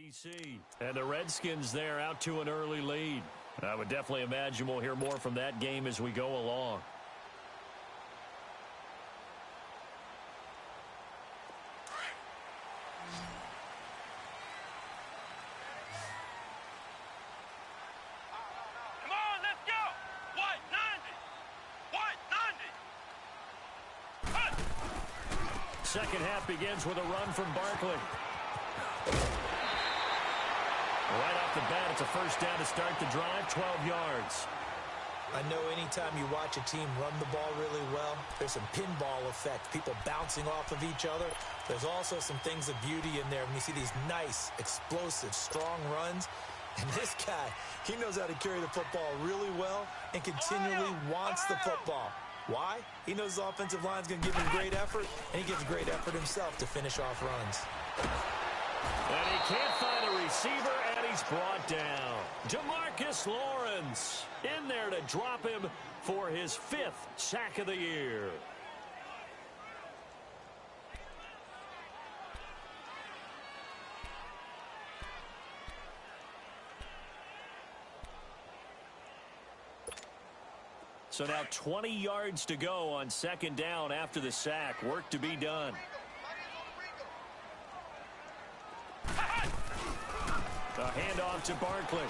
DC. And the Redskins there out to an early lead. I would definitely imagine we'll hear more from that game as we go along. Second half begins with a run from Barkley. Right off the bat, it's a first down to start the drive, 12 yards. I know anytime you watch a team run the ball really well, there's some pinball effect, people bouncing off of each other. There's also some things of beauty in there when you see these nice, explosive, strong runs. And this guy, he knows how to carry the football really well and continually wants the football. Why? He knows the offensive line's going to give him great effort, and he gives great effort himself to finish off runs. And he can't find a receiver, and he's brought down. Demarcus Lawrence in there to drop him for his 5th sack of the year. So now 20 yards to go on second down after the sack. Work to be done. The handoff to Barkley.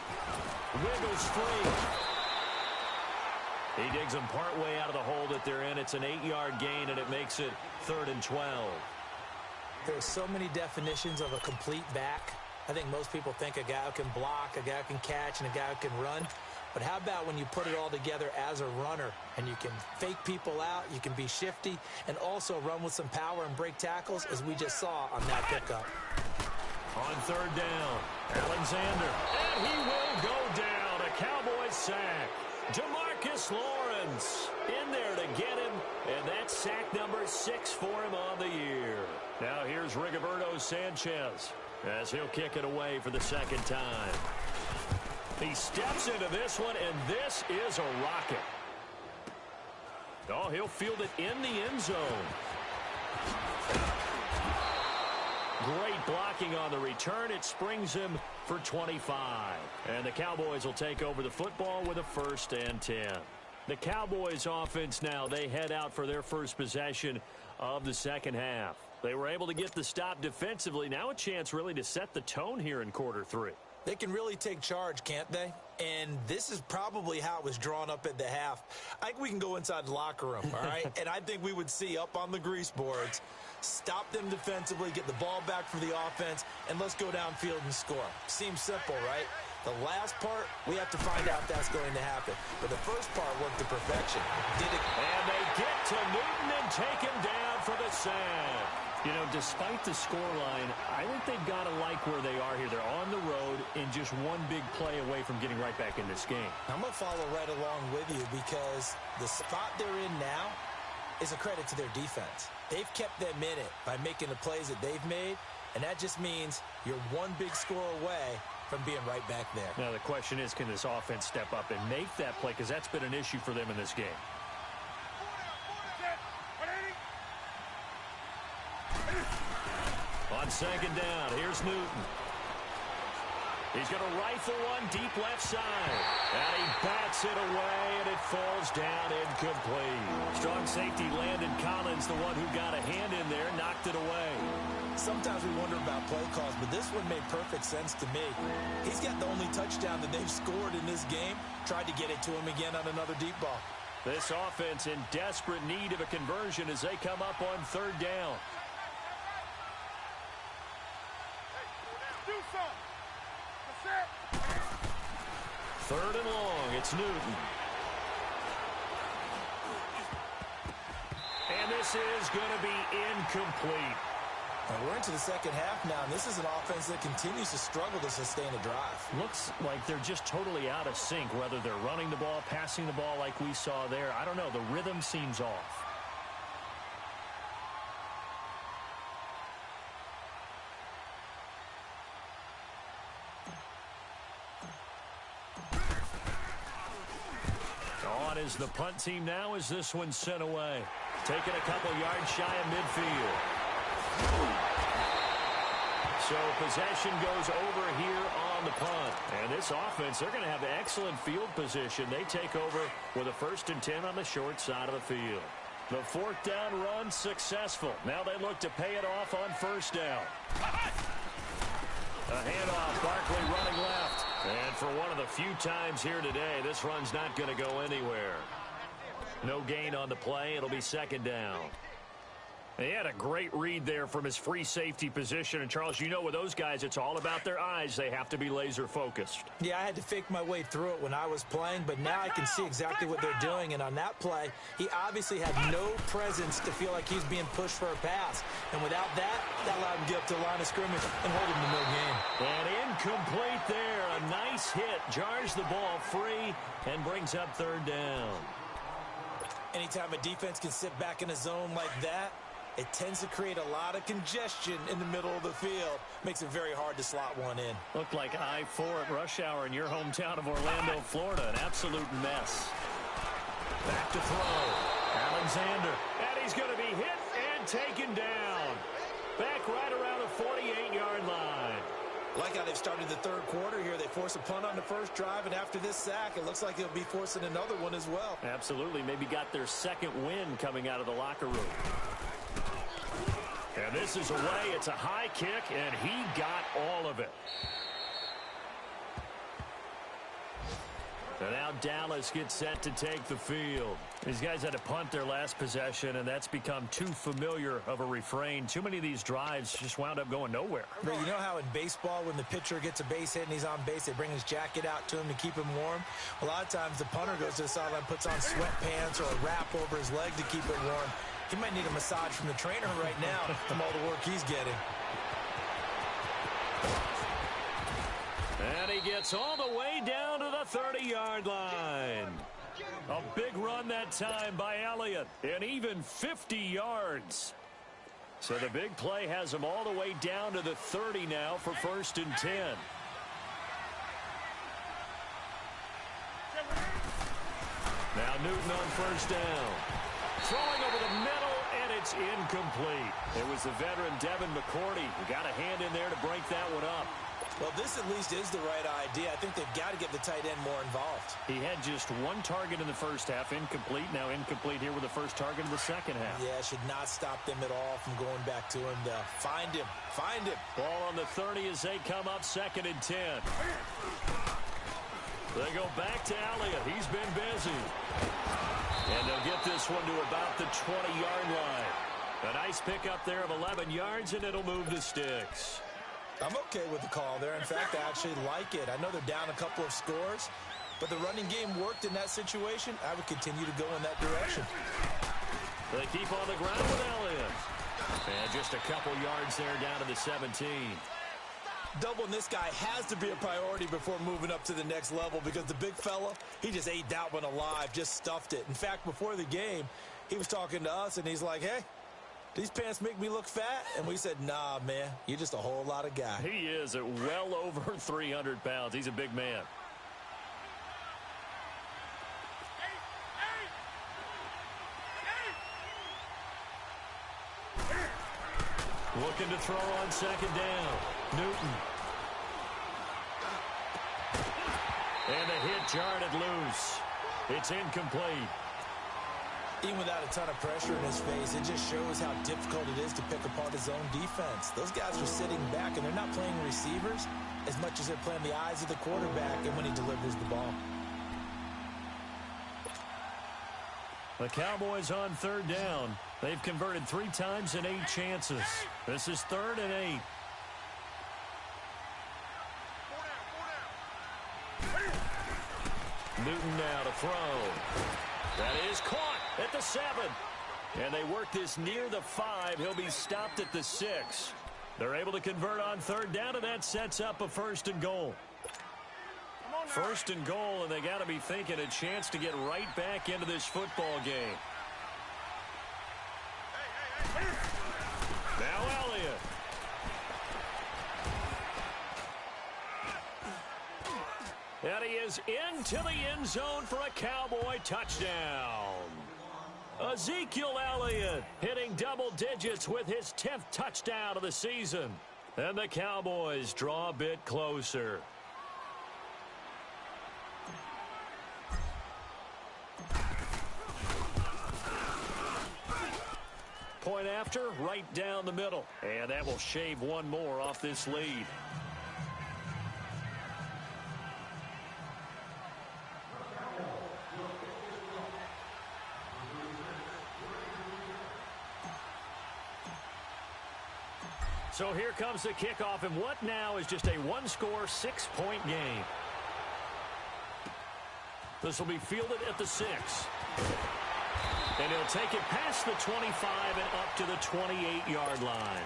Wiggles free. He digs them partway out of the hole that they're in. It's an 8-yard gain, and it makes it 3rd and 12. There's so many definitions of a complete back. I think most people think a guy who can block, a guy who can catch, and a guy who can run. But how about when you put it all together as a runner and you can fake people out, you can be shifty, and also run with some power and break tackles, as we just saw on that pickup. On third down, Alexander. And he will go down. A Cowboys sack. Demarcus Lawrence in there to get him, and that's sack number 6 for him on the year. Now here's Rigoberto Sanchez as he'll kick it away for the second time. He steps into this one, and this is a rocket. Oh, he'll field it in the end zone. Great blocking on the return. It springs him for 25. And the Cowboys will take over the football with a 1st and 10. The Cowboys offense now, they head out for their first possession of the second half. They were able to get the stop defensively. Now a chance really to set the tone here in quarter 3. They can really take charge, can't they? And this is probably how it was drawn up at the half. I think we can go inside the locker room, all right? And I think we would see up on the grease boards, stop them defensively, get the ball back for the offense, and let's go downfield and score. Seems simple, right? The last part, we have to find out if that's going to happen. But the first part worked to perfection. Did it? And they get to Newton and take him down for the sack. You know, despite the scoreline, I think they've got to like where they are here. They're on the road and just one big play away from getting right back in this game. I'm going to follow right along with you because the spot they're in now is a credit to their defense. They've kept them in it by making the plays that they've made, and that just means you're one big score away from being right back there. Now, the question is, can this offense step up and make that play? Because that's been an issue for them in this game. On second down, here's Newton. He's going to rifle one deep left side. And he bats it away, and it falls down incomplete. Strong safety Landon Collins, the one who got a hand in there, knocked it away. Sometimes we wonder about play calls, but this one made perfect sense to me. He's got the only touchdown that they've scored in this game. Tried to get it to him again on another deep ball. This offense in desperate need of a conversion as they come up on third down. Third and long, it's Newton. And this is going to be incomplete. We're into the second half now, and this is an offense that continues to struggle to sustain a drive. Looks like they're just totally out of sync, whether they're running the ball, passing the ball like we saw there. I don't know. The rhythm seems off. On is the punt team now as this one's sent away. Taking a couple yards shy of midfield. So possession goes over here on the punt. And this offense, they're going to have excellent field position. They take over with a 1st and 10 on the short side of the field. The 4th down run successful. Now they look to pay it off on 1st down. A handoff, Barkley running left. And for one of the few times here today, this run's not going to go anywhere. No gain on the play. It'll be 2nd down. He had a great read there from his free safety position. And, Charles, you know with those guys, it's all about their eyes. They have to be laser-focused. Yeah, I had to fake my way through it when I was playing, but now I can see exactly what they're doing. And on that play, he obviously had no presence to feel like he's being pushed for a pass. And without that, that allowed him to get up to the line of scrimmage and hold him to no gain. And incomplete there. A nice hit. Jars the ball free and brings up 3rd down. Anytime a defense can sit back in a zone like that, it tends to create a lot of congestion in the middle of the field. Makes it very hard to slot one in. Looked like I-4 at rush hour in your hometown of Orlando, Florida. An absolute mess. Back to throw. Alexander. And he's going to be hit and taken down. Back right around the 48-yard line. Like how they've started the 3rd quarter here. They force a punt on the 1st drive, and after this sack, it looks like they'll be forcing another one as well. Absolutely. Maybe got their 2nd win coming out of the locker room. And this is away. It's a high kick, and he got all of it. And now Dallas gets set to take the field. These guys had to punt their last possession, and that's become too familiar of a refrain. Too many of these drives just wound up going nowhere. But you know how in baseball, when the pitcher gets a base hit and he's on base, they bring his jacket out to him to keep him warm? A lot of times the punter goes to the sideline, puts on sweatpants or a wrap over his leg to keep it warm. He might need a massage from the trainer right now from all the work he's getting. And he gets all the way down to the 30-yard line. A big run that time by Elliott, and even 50 yards. So the big play has him all the way down to the 30 now for 1st and 10. Now Newton on 1st down. Throwing over the middle, and it's incomplete. It was the veteran Devin McCourty who got a hand in there to break that one up. Well, this at least is the right idea. I think they've got to get the tight end more involved. He had just 1 target in the 1st half, incomplete. Now incomplete here with the 1st target in the 2nd half. Yeah, should not stop them at all from going back to him. Find him. Find him. Ball on the 30 as they come up 2nd and 10. They go back to Elliott. He's been busy. And they'll get this one to about the 20-yard line. A nice pickup there of 11 yards, and it'll move the sticks. I'm okay with the call there. In fact, I actually like it. I know they're down a couple of scores, but the running game worked in that situation. I would continue to go in that direction. They keep on the ground with Elliott. And just a couple yards there down to the 17. Doubling this guy has to be a priority before moving up to the next level because the big fella, he just ate that one alive, just stuffed it. In fact, before the game, he was talking to us, and he's like, hey, these pants make me look fat? And we said, nah, man, you're just a whole lot of guy. He is at well over 300 pounds. He's a big man. Looking to throw on 2nd down. Newton. And a hit jarred it loose. It's incomplete. Even without a ton of pressure in his face, it just shows how difficult it is to pick apart his own defense. Those guys are sitting back, and they're not playing receivers as much as they're playing the eyes of the quarterback and when he delivers the ball. The Cowboys on 3rd down. They've converted 3 times in 8 chances. This is 3rd and 8. Newton now to throw. That is caught at the 7. And they work this near the 5. He'll be stopped at the 6. They're able to convert on 3rd down, and that sets up a 1st and goal. 1st and goal, and they got to be thinking a chance to get right back into this football game. Now Elliott. And he is into the end zone for a Cowboy touchdown. Ezekiel Elliott hitting double digits with his 10th touchdown of the season. And the Cowboys draw a bit closer. Point after, right down the middle. And that will shave one more off this lead. So here comes the kickoff, and what now is just a one-score, 6-point game. This will be fielded at the 6. And he'll take it past the 25 and up to the 28-yard line.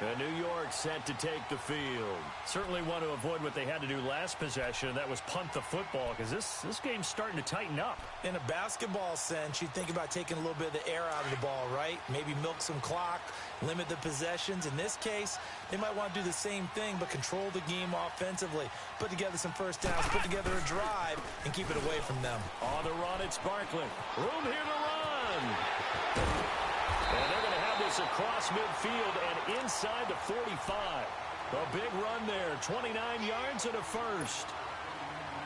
And New York set to take the field. Certainly want to avoid what they had to do last possession, and that was punt the football, because this game's starting to tighten up. In a basketball sense, you think about taking a little bit of the air out of the ball, right? Maybe milk some clock, limit the possessions. In this case, they might want to do the same thing, but control the game offensively. Put together some first downs, put together a drive, and keep it away from them. On the run, it's Barkley. Room here to run. And they're going to have this across midfield and inside the 45. A big run there, 29 yards and a first.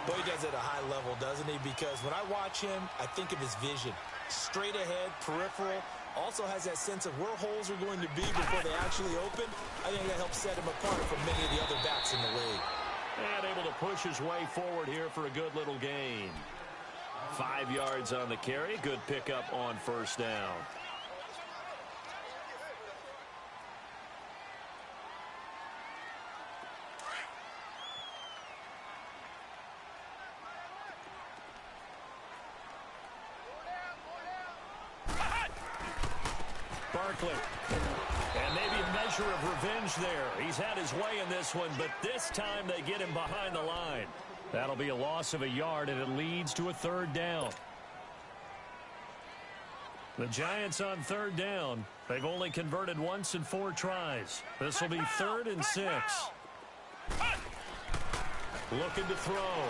Boy, he does it at a high level, doesn't he? Because when I watch him, I think of his vision. Straight ahead, peripheral. Also has that sense of where holes are going to be before they actually open. I think that helps set him apart from many of the other backs in the league. And able to push his way forward here for a good little gain. 5 yards on the carry. Good pickup on first down. Barkley. And maybe a measure of revenge there. He's had his way in this one, but this time they get him behind the line. That'll be a loss of a yard, and it leads to a third down. The Giants on third down. They've only converted once in 4 tries. This will be 3rd and 6. Looking to throw.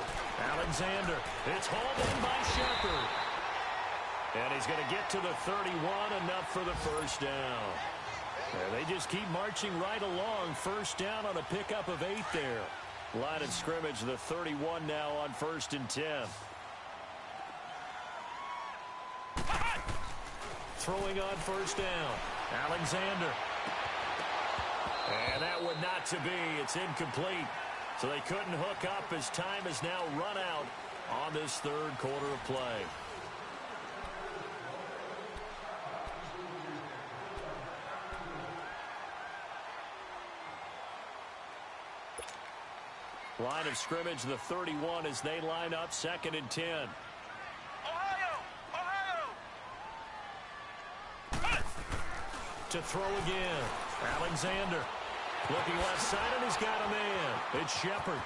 Alexander. It's hauled in by Shepard. And he's going to get to the 31, enough for the first down. And they just keep marching right along. First down on a pickup of 8 there. Line of scrimmage, the 31 now on 1st and 10. Throwing on first down. Alexander. And that one not to be. It's incomplete. So they couldn't hook up as time has now run out on this 3rd quarter of play. Line of scrimmage, the 31, as they line up 2nd and 10. To throw again. Alexander. Looking left side, and he's got a man. It's Shepard.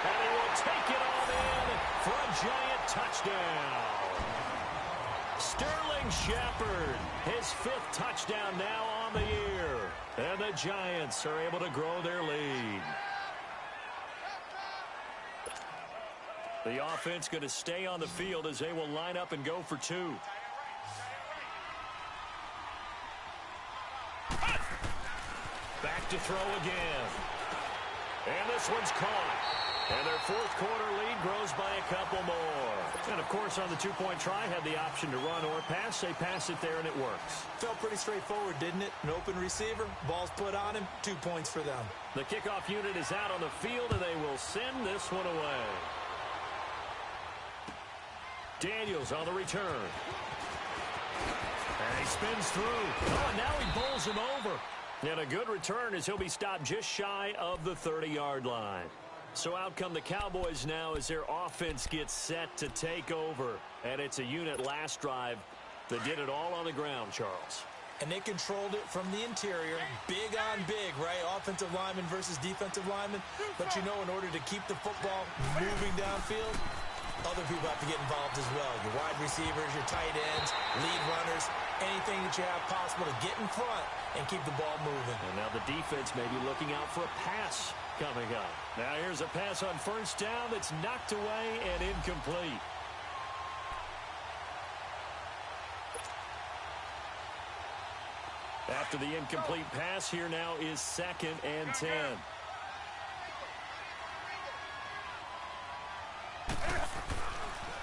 And he will take it all in for a giant touchdown. Sterling Shepard, his 5th touchdown now on the year. And the Giants are able to grow their lead. The offense going to stay on the field as they will line up and go for 2. Back to throw again. And this one's caught. And their 4th quarter lead grows by a couple more. And, of course, on the 2-point try, had the option to run or pass. They pass it there, and it works. Felt pretty straightforward, didn't it? An open receiver, ball's put on him, 2 points for them. The kickoff unit is out on the field, and they will send this one away. Daniels on the return. And he spins through. Oh, and now he bowls him over. And a good return as he'll be stopped just shy of the 30-yard line. So out come the Cowboys now as their offense gets set to take over. And it's a unit last drive that did it all on the ground, Charles. And they controlled it from the interior. Big on big, right? Offensive lineman versus defensive lineman. But you know, in order to keep the football moving downfield, other people have to get involved as well. Your wide receivers, your tight ends, lead runners, anything that you have possible to get in front and keep the ball moving. And now the defense may be looking out for a pass coming up. Now here's a pass on first down that's knocked away and incomplete. After the incomplete pass, here now is 2nd and 10.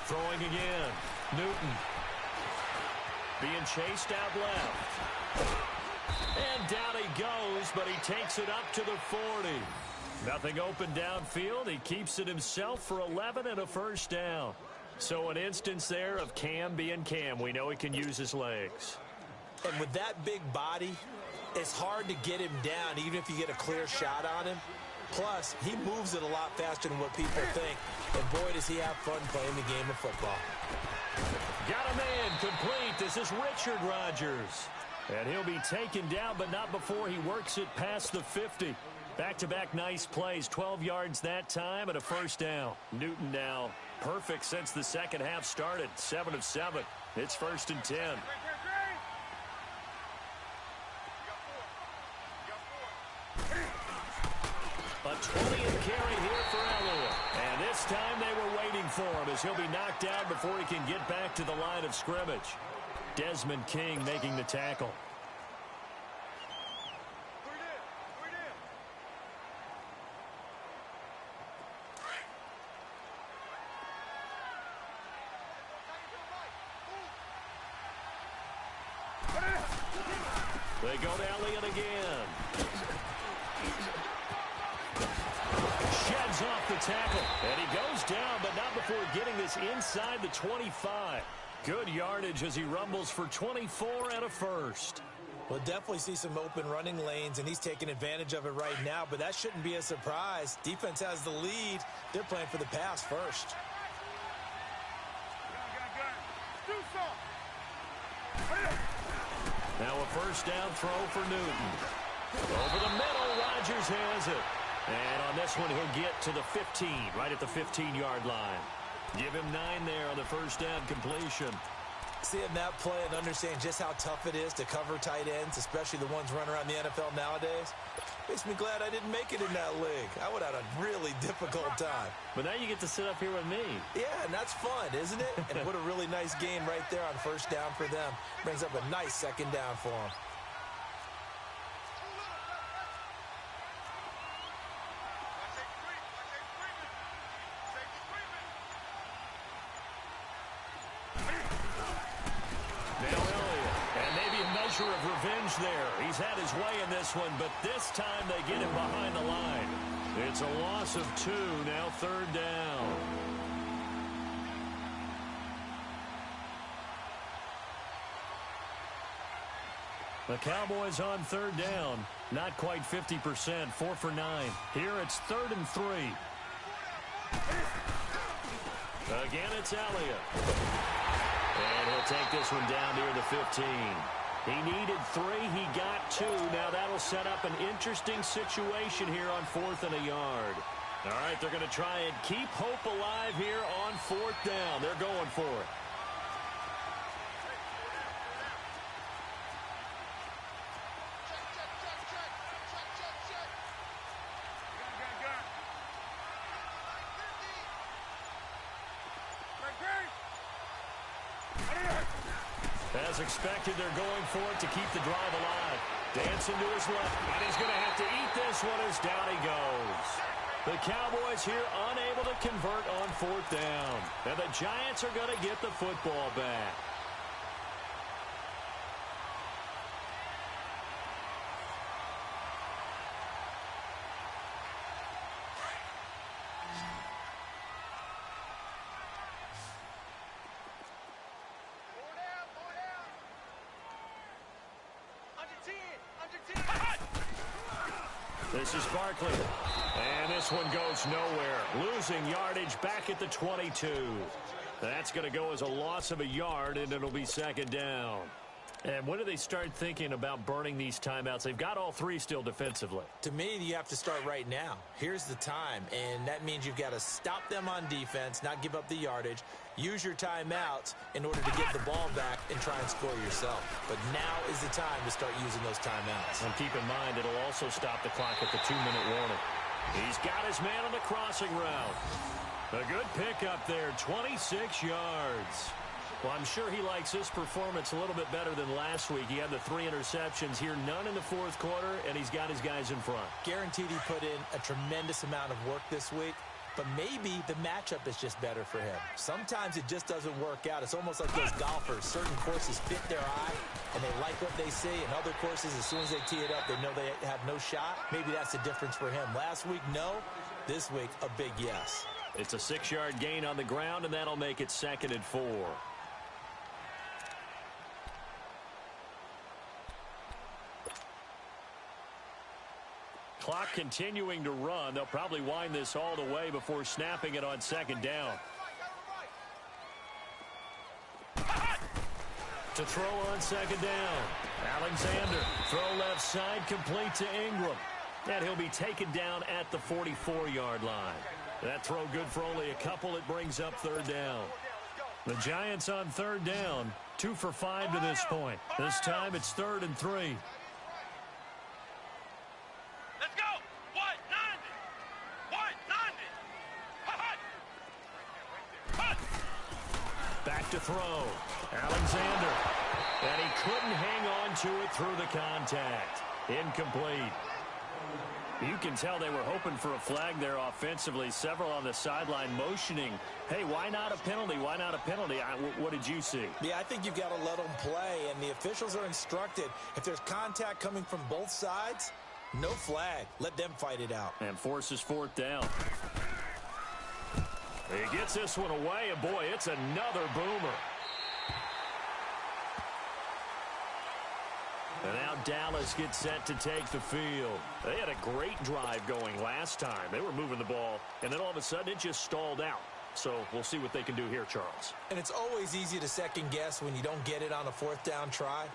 Throwing again. Newton. Being chased out left. And down he goes, but he takes it up to the 40. Nothing open downfield. He keeps it himself for 11 and a first down. So an instance there of Cam being Cam. We know he can use his legs. And with that big body, it's hard to get him down, even if you get a clear shot on him. Plus, he moves it a lot faster than what people think. And boy, does he have fun playing the game of football. Got a man complete. This is Richard Rodgers. And he'll be taken down, but not before he works it past the 50. Back-to-back nice plays, 12 yards that time and a first down. Newton now perfect since the second half started, 7 of 7. It's 1st and 10. A 20th carry here for Elliott. And this time they were waiting for him as he'll be knocked down before he can get back to the line of scrimmage. Desmond King making the tackle. They go to Elliott again. Sheds off the tackle. And he goes down, but not before getting this inside the 25. Good yardage as he rumbles for 24 and a first. We'll definitely see some open running lanes, and he's taking advantage of it right now, but that shouldn't be a surprise. Defense has the lead. They're playing for the pass first. Now a first down throw for Newton. Over the middle, Rodgers has it. And on this one, he'll get to the 15, right at the 15-yard line. Give him 9 there on the first down completion. Seeing that play and understanding just how tough it is to cover tight ends, especially the ones running around the NFL nowadays, makes me glad I didn't make it in that league. I would have had a really difficult time. But now you get to sit up here with me. Yeah, and that's fun, isn't it? And what a really nice game right there on first down for them. Brings up a nice second down for them. Of revenge there. He's had his way in this one, but this time they get him behind the line. It's a loss of 2, now 3rd down. The Cowboys on 3rd down. Not quite 50%, 4 for 9. Here it's 3rd and 3. Again, it's Elliott. And he'll take this one down near the 15. He needed 3. He got 2. Now that'll set up an interesting situation here on 4th and a yard. All right, they're going to try and keep hope alive here on 4th down. They're going for it. As expected, they're going for it to keep the drive alive. Dancing to his left, and he's going to have to eat this one as down he goes. The Cowboys here unable to convert on 4th down. And the Giants are going to get the football back. This is Barkley. And this one goes nowhere. Losing yardage back at the 22. That's going to go as a loss of a yard, and it'll be 2nd down. And when do they start thinking about burning these timeouts? They've got all 3 still defensively. To me, you have to start right now. Here's the time, and that means you've got to stop them on defense, not give up the yardage, use your timeouts in order to get the ball back and try and score yourself. But now is the time to start using those timeouts. And keep in mind, it'll also stop the clock at the 2-minute warning. He's got his man on the crossing route. A good pickup there, 26 yards. Well, I'm sure he likes this performance a little bit better than last week. He had the 3 interceptions here, none in the fourth quarter, and he's got his guys in front. Guaranteed he put in a tremendous amount of work this week, but maybe the matchup is just better for him. Sometimes it just doesn't work out. It's almost like those golfers. Certain courses fit their eye, and they like what they see, and other courses, as soon as they tee it up, they know they have no shot. Maybe that's the difference for him. Last week, no. This week, a big yes. It's a 6-yard gain on the ground, and that'll make it 2nd and 4. Clock continuing to run. They'll probably wind this all the way before snapping it on 2nd down. To throw on 2nd down. Alexander, throw left side, complete to Ingram. And he'll be taken down at the 44-yard line. That throw good for only a couple. It brings up 3rd down. The Giants on 3rd down, 2 for 5 to this point. This time it's 3rd and 3. Let's go! 190! Back to throw. Alexander. And he couldn't hang on to it through the contact. Incomplete. You can tell they were hoping for a flag there offensively. Several on the sideline motioning, hey, why not a penalty? Why not a penalty? What did you see? Yeah, I think you've got to let them play, and the officials are instructed. If there's contact coming from both sides, no flag. Let them fight it out. And forces 4th down. He gets this one away, and boy, it's another boomer. And now Dallas gets set to take the field. They had a great drive going last time. They were moving the ball, and then all of a sudden it just stalled out. So we'll see what they can do here, Charles. And it's always easy to second guess when you don't get it on a 4th down try.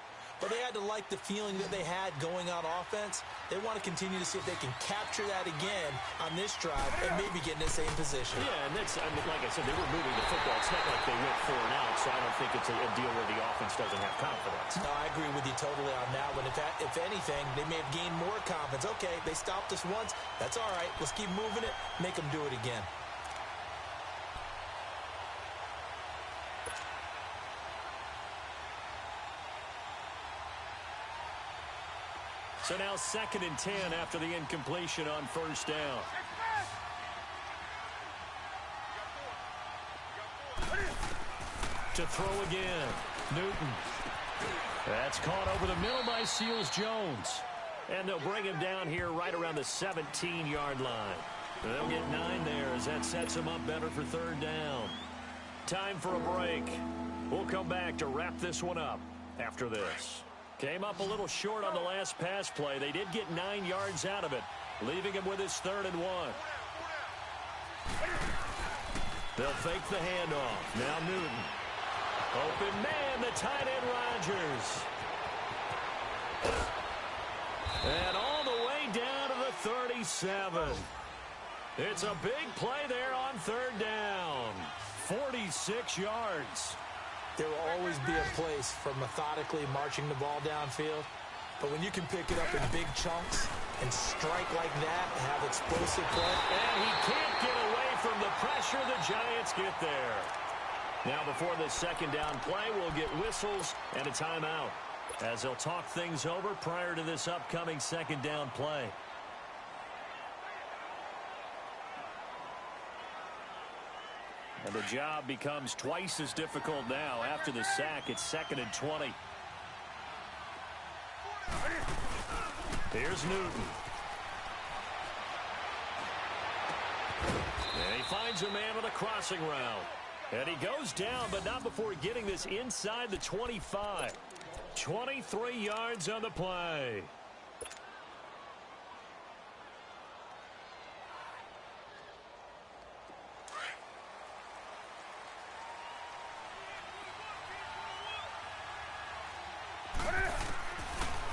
But they had to like the feeling that they had going on offense. They want to continue to see if they can capture that again on this drive and maybe get in the same position. Yeah, and that's, like I said, they were moving the football. It's not like they went 4 and out, so I don't think it's a deal where the offense doesn't have confidence. No, I agree with you totally on that one. If anything, they may have gained more confidence. Okay, they stopped us once. That's all right. Let's keep moving it. Make them do it again. So now 2nd and 10 after the incompletion on 1st down. To throw again. Newton. That's caught over the middle by Seals-Jones. And they'll bring him down here right around the 17-yard line. They'll get 9 there as that sets them up better for 3rd down. Time for a break. We'll come back to wrap this one up after this. Came up a little short on the last pass play. They did get 9 yards out of it, leaving him with his 3rd and 1. They'll fake the handoff. Now Newton. Open man, the tight end Rodgers. And all the way down to the 37. It's a big play there on 3rd down. 46 yards. There will always be a place for methodically marching the ball downfield. But when you can pick it up in big chunks and strike like that and have explosive play. And he can't get away from the pressure. The Giants get there. Now before this 2nd down play, we'll get whistles and a timeout as they'll talk things over prior to this upcoming 2nd down play. And the job becomes twice as difficult now. After the sack, it's 2nd and 20. Here's Newton. And he finds a man with a crossing route. And he goes down, but not before getting this inside the 25. 23 yards on the play.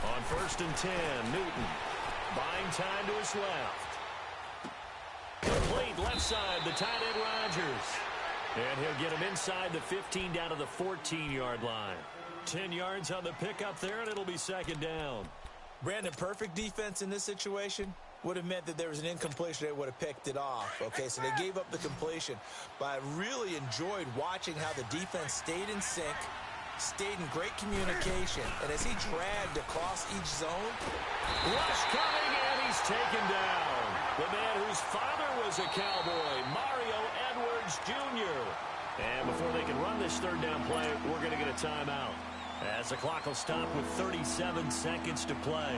On 1st and 10, Newton buying time to his left. Complete left side, the tight end Rodgers. And he'll get him inside the 15 down to the 14-yard line. 10 yards on the pickup there, and it'll be 2nd down. Brandon, perfect defense in this situation. would have meant that there was an incompletion. They would have picked it off. Okay, so they gave up the completion. But I really enjoyed watching how the defense stayed in sync, stayed in great communication. And as he dragged across each zone. Rush coming, and he's taken down. The man whose father was a Cowboy, Mario Edwards Jr. And before they can run this third down play, we're going to get a timeout, as the clock will stop with 37 seconds to play.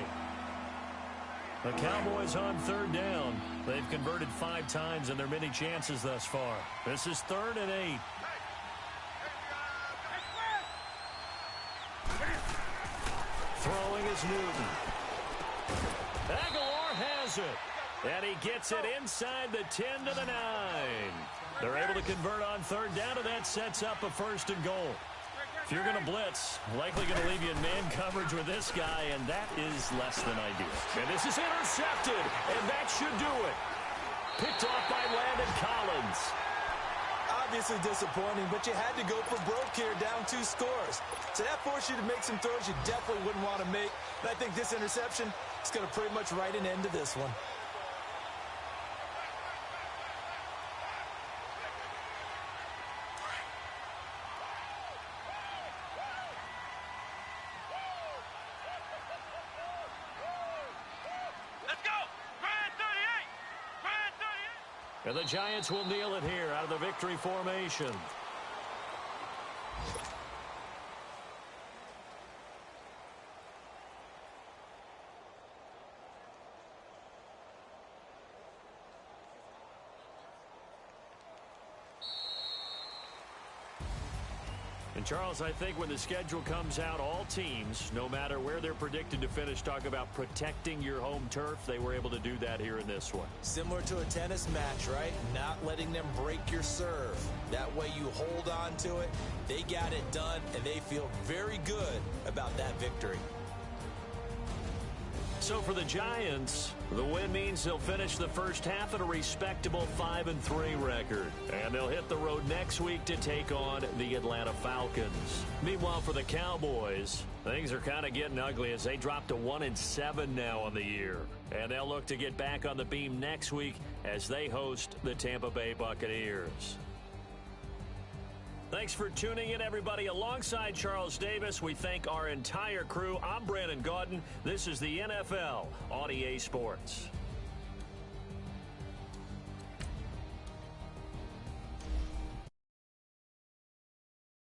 The Cowboys on third down. They've converted 5 times in their many chances thus far. This is 3rd and 8. Throwing is Newton. Aguilar has it. And he gets it inside the 10 to the 9. They're able to convert on third down, and that sets up a 1st and goal. If you're going to blitz, likely going to leave you in man coverage with this guy, and that is less than ideal. And this is intercepted, and that should do it. Picked off by Landon Collins. Obviously disappointing, but you had to go for broke here, down 2 scores. So that forced you to make some throws you definitely wouldn't want to make. And I think this interception is going to pretty much write an end to this one. And the Giants will kneel it here out of the victory formation. And Charles, I think when the schedule comes out, all teams, no matter where they're predicted to finish, talk about protecting your home turf. They were able to do that here in this one. Similar to a tennis match, right? Not letting them break your serve. That way you hold on to it. They got it done, and they feel very good about that victory. So for the Giants, the win means they'll finish the first half at a respectable 5-3 record. And they'll hit the road next week to take on the Atlanta Falcons. Meanwhile, for the Cowboys, things are kind of getting ugly as they drop to 1-7 now on the year. And they'll look to get back on the beam next week as they host the Tampa Bay Buccaneers. Thanks for tuning in, everybody. Alongside Charles Davis, we thank our entire crew. I'm Brandon Gaudin. This is the NFL on EA Sports.